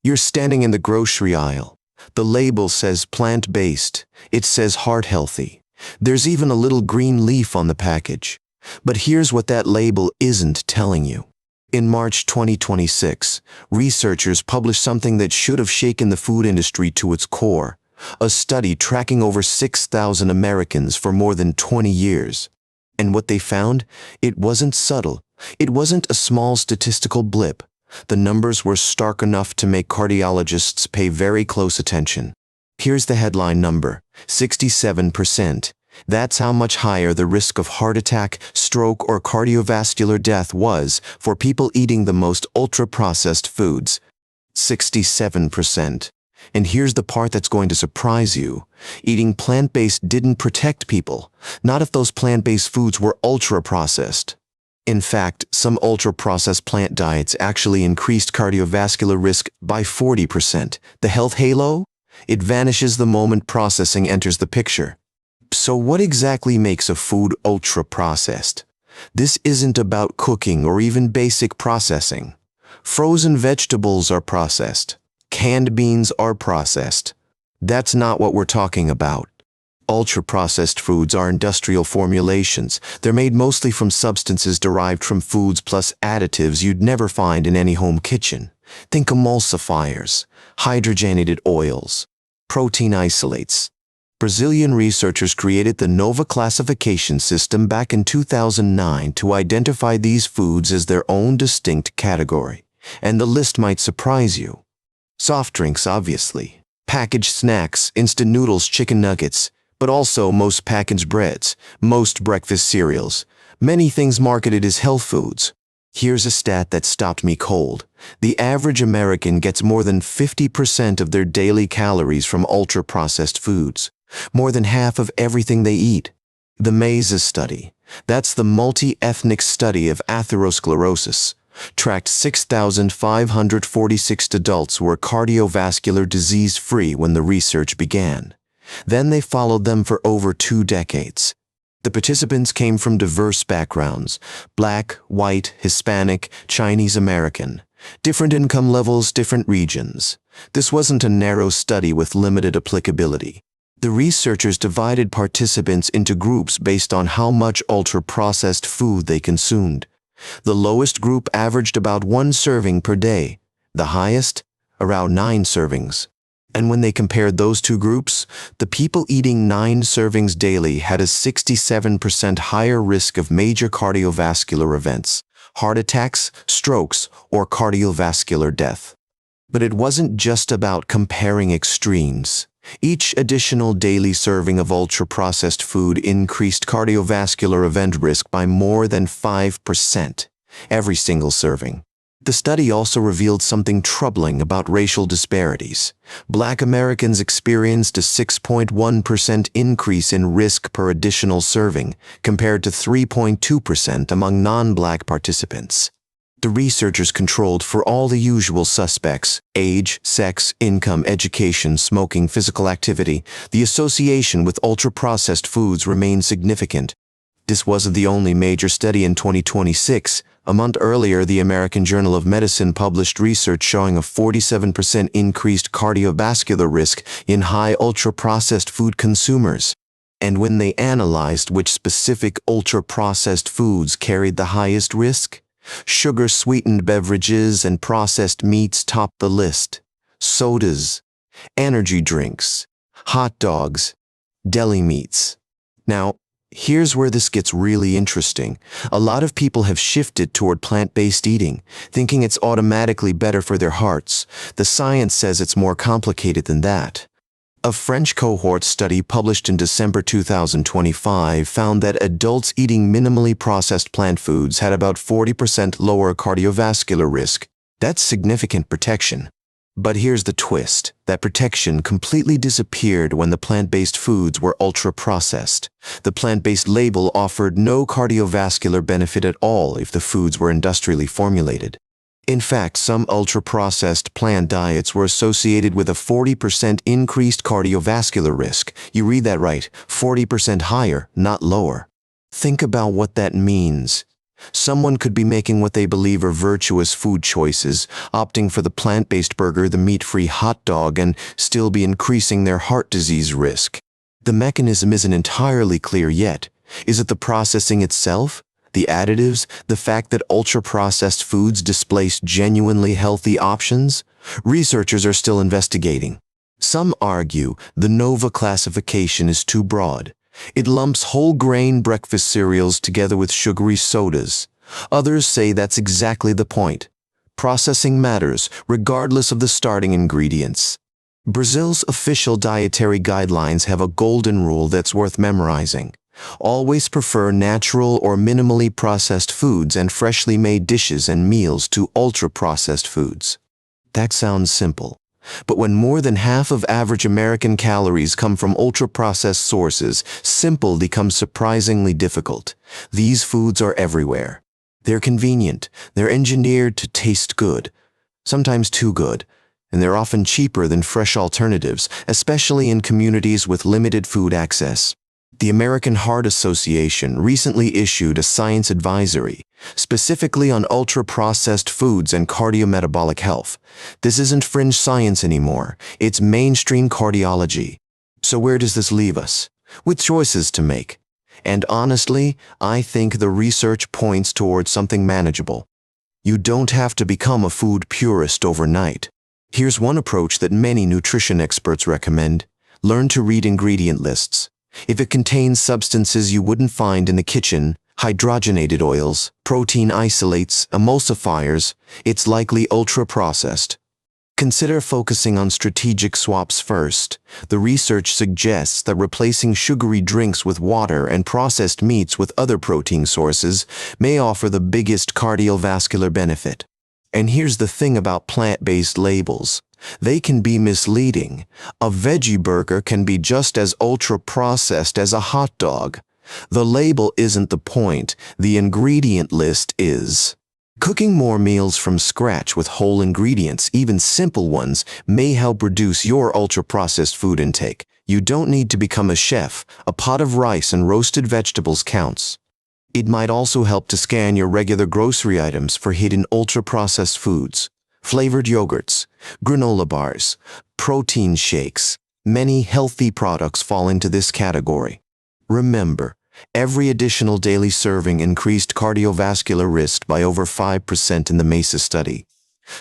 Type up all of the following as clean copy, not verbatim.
You're standing in the grocery aisle. The label says plant-based. It says heart-healthy. There's even a little green leaf on the package. But here's what that label isn't telling you. In March 2026, researchers published something that should have shaken the food industry to its core, a study tracking over 6,000 Americans for more than 20 years. And what they found? It wasn't subtle. It wasn't a small statistical blip. The numbers were stark enough to make cardiologists pay very close attention. Here's the headline number: 67%. That's how much higher the risk of heart attack, stroke, or cardiovascular death was for people eating the most ultra-processed foods. 67%. And here's the part that's going to surprise you. Eating plant-based didn't protect people, not if those plant-based foods were ultra-processed. In fact, some ultra-processed plant diets actually increased cardiovascular risk by 40%. The health halo? It vanishes the moment processing enters the picture. So what exactly makes a food ultra-processed? This isn't about cooking or even basic processing. Frozen vegetables are processed. Canned beans are processed. That's not what we're talking about. Ultra-processed foods are industrial formulations. They're made mostly from substances derived from foods plus additives you'd never find in any home kitchen. Think emulsifiers, hydrogenated oils, protein isolates. Brazilian researchers created the NOVA classification system back in 2009 to identify these foods as their own distinct category. And the list might surprise you. Soft drinks, obviously. Packaged snacks, instant noodles, chicken nuggets. But also most packaged breads, most breakfast cereals. Many things marketed as health foods. Here's a stat that stopped me cold. The average American gets more than 50% of their daily calories from ultra-processed foods. More than half of everything they eat. The MESA study, that's the multi-ethnic study of atherosclerosis, tracked 6,546 adults who were cardiovascular disease-free when the research began. Then they followed them for over 2 decades. The participants came from diverse backgrounds: Black, white, Hispanic, Chinese American. Different income levels, different regions. This wasn't a narrow study with limited applicability. The researchers divided participants into groups based on how much ultra-processed food they consumed. The lowest group averaged about 1 serving per day. The highest, around 9 servings. And when they compared those two groups, the people eating 9 servings daily had a 67% higher risk of major cardiovascular events, heart attacks, strokes, or cardiovascular death. But it wasn't just about comparing extremes. Each additional daily serving of ultra-processed food increased cardiovascular event risk by more than 5%, every single serving. The study also revealed something troubling about racial disparities. Black Americans experienced a 6.1% increase in risk per additional serving, compared to 3.2% among non-black participants. The researchers controlled for all the usual suspects: age, sex, income, education, smoking, physical activity. The association with ultra-processed foods remained significant. This wasn't the only major study in 2026. A month earlier, the American Journal of Medicine published research showing a 47% increased cardiovascular risk in high ultra-processed food consumers. And when they analyzed which specific ultra-processed foods carried the highest risk, sugar-sweetened beverages and processed meats topped the list. Sodas, energy drinks, hot dogs, deli meats. Now, here's where this gets really interesting. A lot of people have shifted toward plant-based eating, thinking it's automatically better for their hearts. The science says it's more complicated than that. A French cohort study published in December 2025 found that adults eating minimally processed plant foods had about 40% lower cardiovascular risk. That's significant protection. But here's the twist. That protection completely disappeared when the plant-based foods were ultra-processed. The plant-based label offered no cardiovascular benefit at all if the foods were industrially formulated. In fact, some ultra-processed plant diets were associated with a 40% increased cardiovascular risk. You read that right, 40% higher, not lower. Think about what that means. Someone could be making what they believe are virtuous food choices, opting for the plant-based burger, the meat-free hot dog, and still be increasing their heart disease risk. The mechanism isn't entirely clear yet. Is it the processing itself? The additives? The fact that ultra-processed foods displace genuinely healthy options? Researchers are still investigating. Some argue the NOVA classification is too broad. It lumps whole grain breakfast cereals together with sugary sodas. Others say that's exactly the point. Processing matters, regardless of the starting ingredients. Brazil's official dietary guidelines have a golden rule that's worth memorizing. Always prefer natural or minimally processed foods and freshly made dishes and meals to ultra-processed foods. That sounds simple. But when more than half of average American calories come from ultra-processed sources, simple becomes surprisingly difficult. These foods are everywhere. They're convenient, they're engineered to taste good, sometimes too good, and they're often cheaper than fresh alternatives, especially in communities with limited food access. The American Heart Association recently issued a science advisory, specifically on ultra-processed foods and cardiometabolic health. This isn't fringe science anymore, it's mainstream cardiology. So where does this leave us? With choices to make. And honestly, I think the research points towards something manageable. You don't have to become a food purist overnight. Here's one approach that many nutrition experts recommend. Learn to read ingredient lists. If it contains substances you wouldn't find in the kitchen, hydrogenated oils, protein isolates, emulsifiers, it's likely ultra-processed. Consider focusing on strategic swaps first. The research suggests that replacing sugary drinks with water and processed meats with other protein sources may offer the biggest cardiovascular benefit. And here's the thing about plant-based labels. They can be misleading. A veggie burger can be just as ultra-processed as a hot dog. The label isn't the point, the ingredient list is. Cooking more meals from scratch with whole ingredients, even simple ones, may help reduce your ultra-processed food intake. You don't need to become a chef. A pot of rice and roasted vegetables counts. It might also help to scan your regular grocery items for hidden ultra-processed foods. Flavored yogurts, granola bars, protein shakes. Many healthy products fall into this category. Remember, every additional daily serving increased cardiovascular risk by over 5% in the MESA study.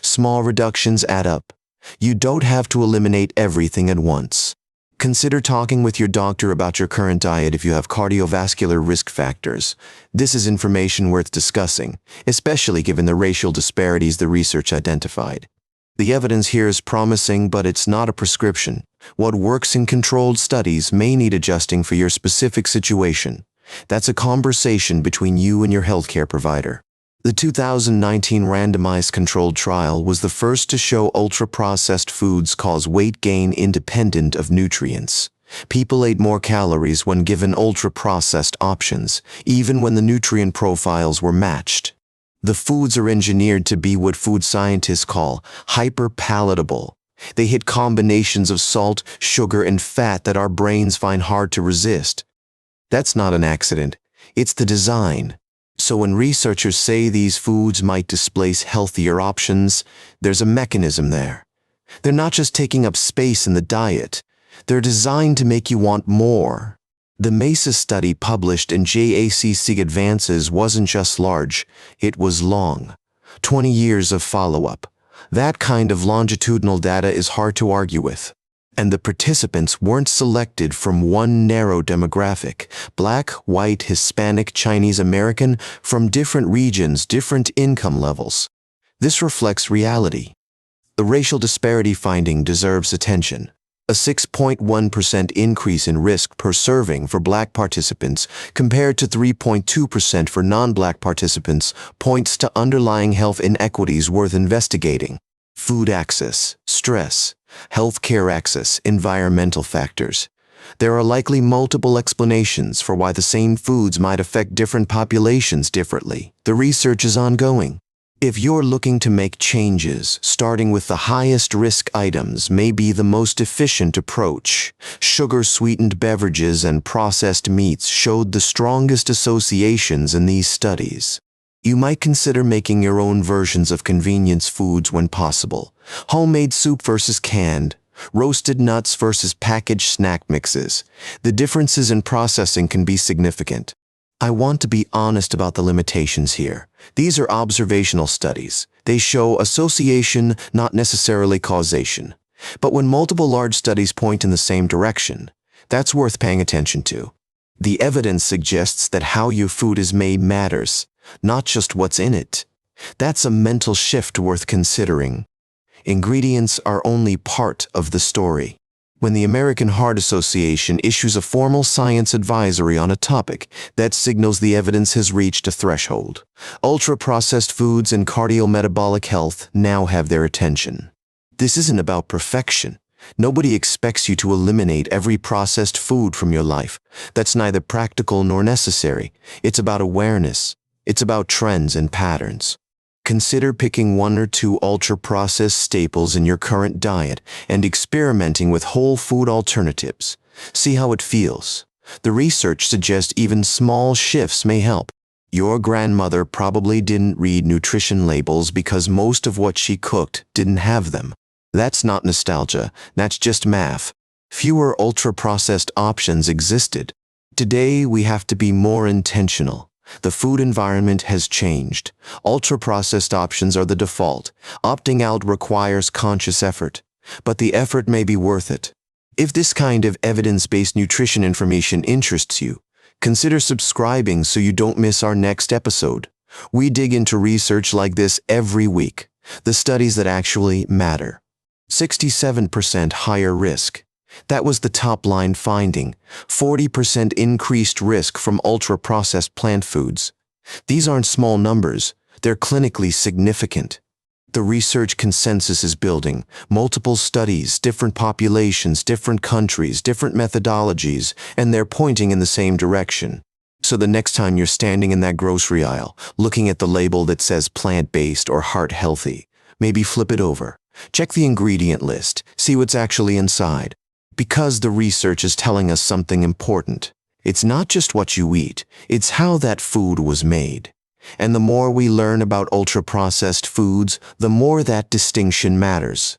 Small reductions add up. You don't have to eliminate everything at once. Consider talking with your doctor about your current diet if you have cardiovascular risk factors. This is information worth discussing, especially given the racial disparities the research identified. The evidence here is promising, but it's not a prescription. What works in controlled studies may need adjusting for your specific situation. That's a conversation between you and your healthcare provider. The 2019 randomized controlled trial was the first to show ultra-processed foods cause weight gain independent of nutrients. People ate more calories when given ultra-processed options, even when the nutrient profiles were matched. The foods are engineered to be what food scientists call hyper-palatable. They hit combinations of salt, sugar, and fat that our brains find hard to resist. That's not an accident. It's the design. So when researchers say these foods might displace healthier options, there's a mechanism there. They're not just taking up space in the diet. They're designed to make you want more. The MESA study published in JACC Advances wasn't just large, it was long. 20 years of follow-up. That kind of longitudinal data is hard to argue with. And the participants weren't selected from one narrow demographic, Black, white, Hispanic, Chinese American, from different regions, different income levels. This reflects reality. The racial disparity finding deserves attention. A 6.1% increase in risk per serving for Black participants compared to 3.2% for non-Black participants points to underlying health inequities worth investigating. Food access, stress, healthcare access, environmental factors. There are likely multiple explanations for why the same foods might affect different populations differently. The research is ongoing. If you're looking to make changes, starting with the highest risk items may be the most efficient approach. Sugar-sweetened beverages and processed meats showed the strongest associations in these studies. You might consider making your own versions of convenience foods when possible. Homemade soup versus canned, roasted nuts versus packaged snack mixes. The differences in processing can be significant. I want to be honest about the limitations here. These are observational studies. They show association, not necessarily causation. But when multiple large studies point in the same direction, that's worth paying attention to. The evidence suggests that how your food is made matters, not just what's in it. That's a mental shift worth considering. Ingredients are only part of the story. When the American Heart Association issues a formal science advisory on a topic, that signals the evidence has reached a threshold. Ultra-processed foods and cardiometabolic health now have their attention. This isn't about perfection. Nobody expects you to eliminate every processed food from your life. That's neither practical nor necessary. It's about awareness. It's about trends and patterns. Consider picking 1 or 2 ultra-processed staples in your current diet and experimenting with whole food alternatives. See how it feels. The research suggests even small shifts may help. Your grandmother probably didn't read nutrition labels because most of what she cooked didn't have them. That's not nostalgia, that's just math. Fewer ultra-processed options existed. Today, we have to be more intentional. The food environment has changed. Ultra-processed options are the default. Opting out requires conscious effort, but the effort may be worth it. If this kind of evidence-based nutrition information interests you, consider subscribing so you don't miss our next episode. We dig into research like this every week, the studies that actually matter. 67% higher risk. That was the top-line finding. 40% increased risk from ultra-processed plant foods. These aren't small numbers. They're clinically significant. The research consensus is building. Multiple studies, different populations, different countries, different methodologies, and they're pointing in the same direction. So the next time you're standing in that grocery aisle, looking at the label that says plant-based or heart-healthy, maybe flip it over. Check the ingredient list. See what's actually inside. Because the research is telling us something important. It's not just what you eat, it's how that food was made. And the more we learn about ultra-processed foods, the more that distinction matters.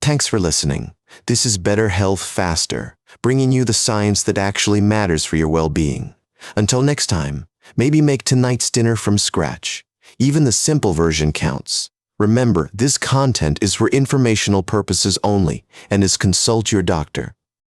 Thanks for listening. This is Better Health Faster, bringing you the science that actually matters for your well-being. Until next time, maybe make tonight's dinner from scratch. Even the simple version counts. Remember, this content is for informational purposes only and is consult your doctor.